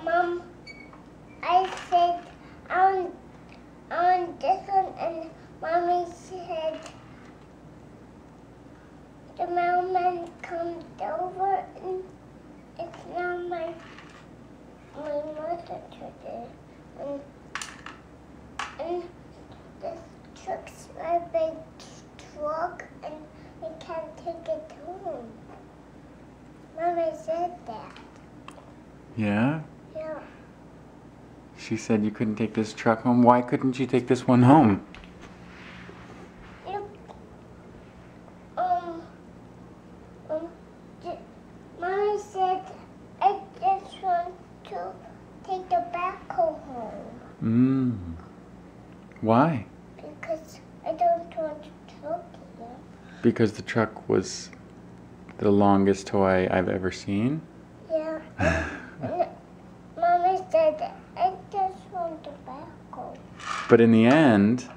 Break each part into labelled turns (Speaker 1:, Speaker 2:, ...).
Speaker 1: Mom, I said on this one, and Mommy said the mailman comes over, and it's not my mother today. And this truck's my big truck, and we can't take it home. Mommy said that.
Speaker 2: Yeah?
Speaker 1: Yeah.
Speaker 2: She said you couldn't take this truck home. Why couldn't you take this one home?
Speaker 1: Mommy said I just want to take the backhoe home.
Speaker 2: Why?
Speaker 1: Because I don't want to truck here.
Speaker 2: Because the truck was the longest toy I've ever seen?
Speaker 1: Yeah. And Mommy said I just want the backhoe.
Speaker 2: But in the end,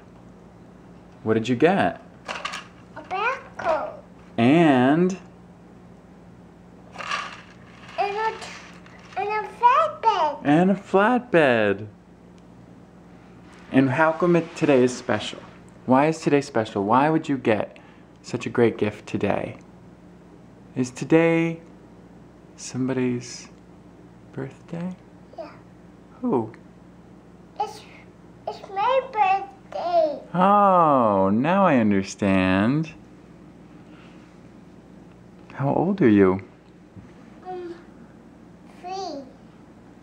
Speaker 2: what did you get?
Speaker 1: A backhoe.
Speaker 2: And
Speaker 1: And a flatbed.
Speaker 2: and a flatbed. And how come today is special? Why is today special? Why would you get such a great gift today? Is today somebody's birthday?
Speaker 1: Yeah.
Speaker 2: Who?
Speaker 1: It's my birthday.
Speaker 2: Oh, now I understand. How old are you?